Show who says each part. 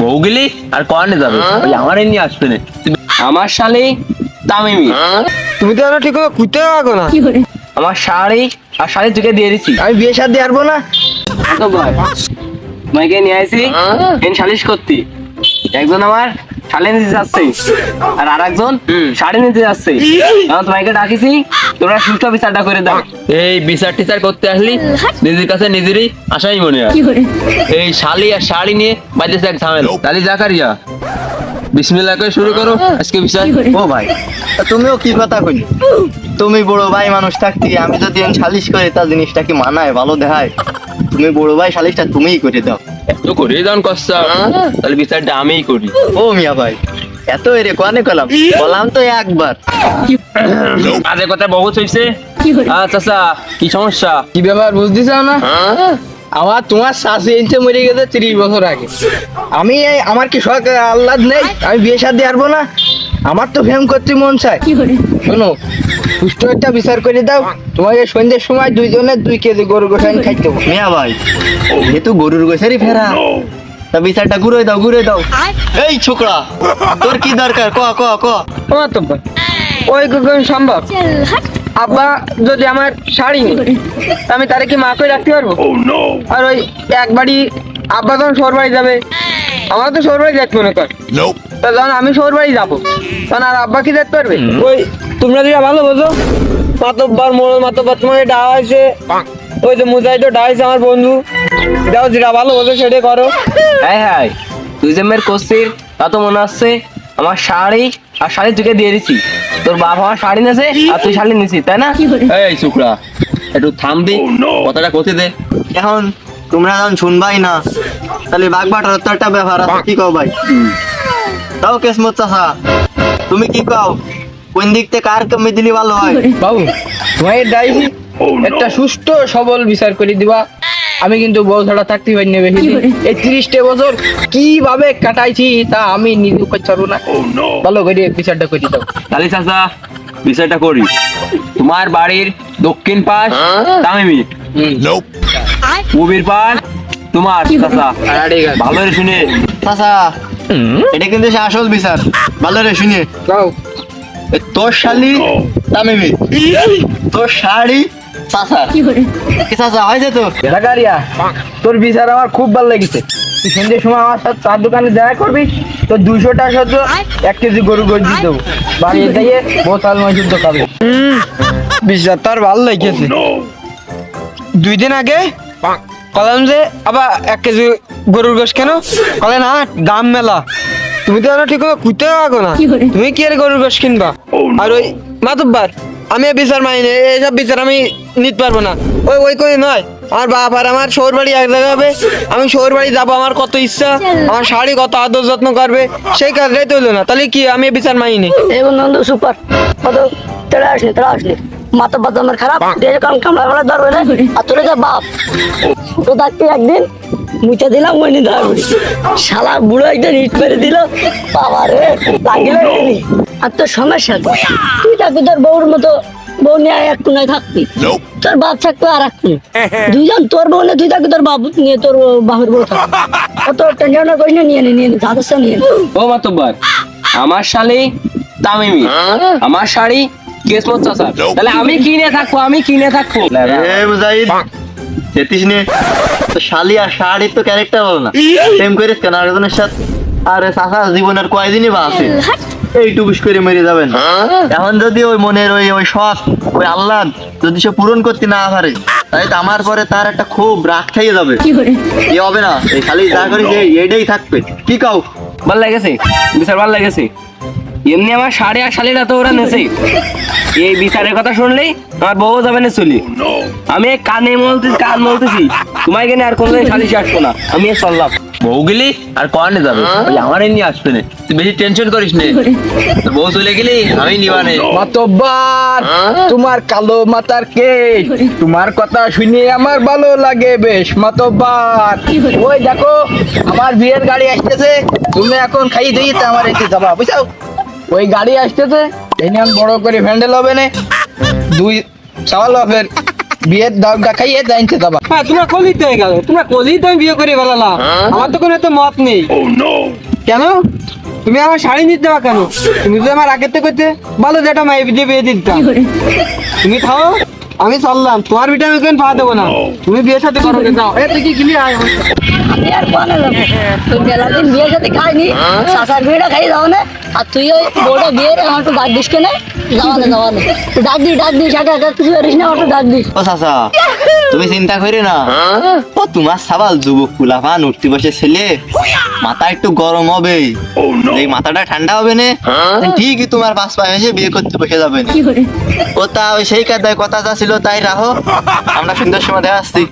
Speaker 1: বউগুলি আর কনে যাবে ওই আমার নিয়ে আসবে না। আমার শালি তামিমি,
Speaker 2: তুমি তো ঠিক করে খুঁজতে পারো না।
Speaker 1: আমার শাড়ি আর শাড়ি তোকে দিয়ে দিচ্ছি।
Speaker 2: আমি বিয়ে শাদী আসবো না।
Speaker 1: তো ভাই তোমাকে নিয়ে আসি এন সালিশ করতি। একজন আমার শালি নিতে যাচ্ছে আর আরেকজন শাড়ি নিতে যাচ্ছে। এখন তোমাকে ডাকিছি, তোমরা সুষ্ঠু বিচারটা করে দাও। এই বিচার টিচার করতে আসলি নিজের কাছে নিজেরই আশাই মনে হয়। এই শালি আর শাড়ি নিয়ে বাজেছে এক ঝামেলা। তালি জাকারিয়া বিসমিল্লাহ করে শুরু করো আজকে বিচার।
Speaker 3: ও ভাই, তা তুমিও কি কথা কইলি? তুমি বড় ভাই মানুষ থাকতে আমি যদি সালিশ করি তা জিনিসটা কি মানায়, ভালো দেখায়? তুমি বড় ভাই, সালিশটা তুমিই করে দাও।
Speaker 1: এত করে দান কষ্টা, তাহলে বিচারটা আমিই করি।
Speaker 3: ও মিয়া ভাই, এত এরে কোয়ানে কলাম বললাম তো একবার।
Speaker 1: আজে কথা বহুত হইছে। আচ্ছা কি সমস্যা?
Speaker 2: কি ব্যাপার বুঝতেছ না? আমার তোমার শাশি এনতে মরে গেছে 30 বছর আগে। আমার কি শখ আহ্লাদ নেই? আমি বিয়ে শাদী আসবো না? আমার তো প্রেম করতে মন চায়। শোনো, সুষ্ঠু একটা বিচার করে দাও। তোমাকে সন্ধ্যের সময় দুইজনে 2 কেজি গরু গোশাইন খাইতে দেবো।
Speaker 3: মিয়া ভাই, যেহেতু গরুর গোছেরই ফেরা, তা বিচারটা ঘুরে দাও, ঘুরে দাও। এই ছোকরা, তোর কি দরকার? ক ক ক
Speaker 2: তোমার তো ওই কোন সম্ভব? আব্বা যদি আমার শাড়ি নেই, আমি তারে কি মা করে রাখতে পারবো? আর ওই একবারই আব্বা যখন শোর বাড়ি যাবে, আমার তো শোর বাড়ি যাচ্ছে মনে কর। তা যখন আমি শোর বাড়ি যাবো, তখন আর আব্বা কি যেতে পারবে? ওই তোমরা যেটা ভালো বোঝো, মাতব্বার মোড়ল মাতব্বার তোমাকে ডাকা হয়েছে, ওই যে মুজাহিদও ডাকা হয়েছে আমার বন্ধু, এটাও যেটা ভালো বোঝো সেটাই করো।
Speaker 1: হ্যাঁ হ্যাঁ, তুই যে মেয়ের কস্তির তা তো মনে আসছে। আমার শাড়ি আর শাড়ি তোকে দিয়ে দিচ্ছি। তোর বাপ আমার শাড়ি নেছে আর তুই শাড়ি নিছিস, তাই না? এই শুক্রা, একটু থামবি, কথাটা কোথে দে।
Speaker 3: এখন তোমরা যখন শুনবাই না, তাহলে বাঘ বাটার তো একটা ব্যাপার আছে। কি কও ভাই? তাও কেসমত চাষা, তুমি কি কও? কোন দিক থেকে কার কমে দিলি ভালো হয়?
Speaker 2: বাবু, তোমার ডাইভি একটা সুষ্ঠু সবল বিচার করে দিবা। আমি কিন্তু বউ ছাড়া থাকতে পারি না বেশি দিন। এই 30টা বছর কিভাবে কাটাইছি তা আমি নিজে করতে পারবো না। ভালো করে বিচারটা করে দাও।
Speaker 1: তাহলে চাচা বিষয়টা করি। তোমার বাড়ির দক্ষিণ পাশ তামিমি, পূবের পাশ তোমার চাচা। ভালো রে শুনে
Speaker 3: চাষা, এটা কিন্তু সে আসল বিচার। ভালো রে শুনে,
Speaker 2: দাও।
Speaker 3: তোর শালি তামিমি, তোর শাড়ি চাষা। কি চাষা হয়েছে তো?
Speaker 2: জাকারিয়া, তোর বিচার আমার খুব ভালো লেগেছে। তুই সন্ধ্যের সময় আমার সাথে চার দোকানে দেখা করবি, তোর 200 টাকা সহ্য 1 কেজি গরু গোশ দিয়ে দেবো। বাড়ি দিয়ে বোতাল মজুদ খাবে। বিচার তার ভালো লেগেছে। 2 দিন আগে কলাম যে আবার 1 কেজি গরুর গোশ কেন? কলে না, দাম মেলা। তুমি তো ঠিক করে খুঁজতে পারো না। তুমি কি আর গরুর গোশ কিনবা? আর ওই মাতব্বার, আমি বিচার মানি না, এইসব বিচার আমি নিতে পারবো না। ওই ওই করে নয়, আমার বাপ আর আমার শহর বাড়ি এক জায়গায় হবে। আমি শহর বাড়ি যাবো, আমার কত ইচ্ছা, আমার শাড়ি কত আদর যত্ন করবে, সেই কাজটাই তো হলো না। তাহলে কি আমি বিচার মানি নি?
Speaker 4: এই বন্ধু সুপার, কত তেড়ে আসলে মাথা বাদ আমার খারাপ দিয়ে কাম কামড়া ফেলা ধর হইলে আর তোর যা বাপ তো থাকতে একদিন মুছে দিলাম ওই নি ধরবি শালা বুড়ো একটা ইট মেরে দিল। বাবা রে লাগিল আর তোর সমস্যা তুই থাকবি তোর বউর মতো, বউ নিয়ে এক কোনায় থাকবি, তোর বাপ থাকবে আর এক কোনায়, দুইজন তোর বউ নিয়ে তুই থাকবি, তোর বাপ নিয়ে তোর বাপের বউ থাকবে। অত টেনশন করি না, নিয়ে নিয়ে যাদের নিয়ে
Speaker 1: ও মাতব্বার, আমার শালি তামিমি, আমার শাড়ি কেসমত চাচা। তাহলে আমি কিনে থাকবো, আমি কিনে থাকবো।
Speaker 3: এ মুজাহিদ, যেতিস নে তো শালি আর শাড়ির তো ক্যারেক্টার হলো না। প্রেম করিস কেন আরেকজনের সাথে? আরে চাচা জীবনের কয়দিনই বা আছে, এইটুকুস করে মেরে যাবেন। এখন যদি ওই মনের ওই শখ, ওই আহ্লাদ যদি সে পূরণ করতে না পারে, তাহলে তো আমার পরে তার একটা খুব রাগ খাইয়ে যাবে। এ হবে না, এই খালি যা করি যে এইটাই থাকবে। কি কাও?
Speaker 1: ভাল লাগেছে বিচার, ভাল লাগেছে। এমনি আমার শাড়ি আর শালিরা তো ওরা নেছে। এই বিচারের কথা শুনলেই আমার বউ যাবে না চলি। আমি কান বলতেছি তোমায় কেন আর কোনোদিন শালিশ আসবো না। আমি চললাম। বউ গেলি আর কনে যাবে ওই আমার নিয়ে আসবে না। তুই বেশি টেনশন করিস নে, তোর বউ চলে গেলি আমি নিবানে।
Speaker 2: মাতব্বার, তোমার কালো মাথার কেশ, তোমার কথা শুনে আমার ভালো লাগে বেশ। মাতব্বার, ওই দেখো আমার বিয়ের গাড়ি আসতেছে, তুমি এখন খাই দিয়ে আমার এসে যাবা, বুঝছো? ওই গাড়ি আসতেছে, এই নিয়ে বড় করে ভ্যান্ডেল হবে না, 2 চাওয়াল হবে, বিয়ের দাও দেখাইয়ে জানতে যাবা।
Speaker 5: হ্যাঁ তোমরা কলি তো হয়ে গেল, তোমরা কলি তো আমি বিয়ে করে ফেলালাম, আমার তো কোনো তো মত নেই। কেন তুমি আমার শাড়ি নিতে দেওয়া কেন? তুমি তো আমার আগের থেকে করতে ভালো যেটা মাই বিয়ে দিতাম। তুমি খাও, আমি চললাম, তোমার বিটা আমি কেন পা দেবো না, তুমি বিয়ের সাথে করো যাও। তুই কি গিলি আয়
Speaker 4: আমি আর কোনে যাবো, তুই মেলা দিন বিয়ের সাথে খাইনি, চাচার বিয়েটা খাই যাও না, আর তুই ওই বউটা বিয়ের আমার একটু ডাক দিস কেনে, যাওয়া না ডাক দিস আগে আগে কিছু করিস না, আমার একটু ডাক দিস।
Speaker 3: ও চাচা তুমি চিন্তা করি না, ও তোমার সাবাল যুবক কুলাফান উঠতে বসে ছেলে, মাথা একটু গরম হবে, এই মাথাটা ঠান্ডা হবে না, ঠিকই তোমার পাশ পায়ে এসে বিয়ে করতে বসে যাবে না। ও তা ওই সেই কাদায় কথা যা ছিল তাই রাখো, আমরা সুন্দর সময় দেখা আসছি।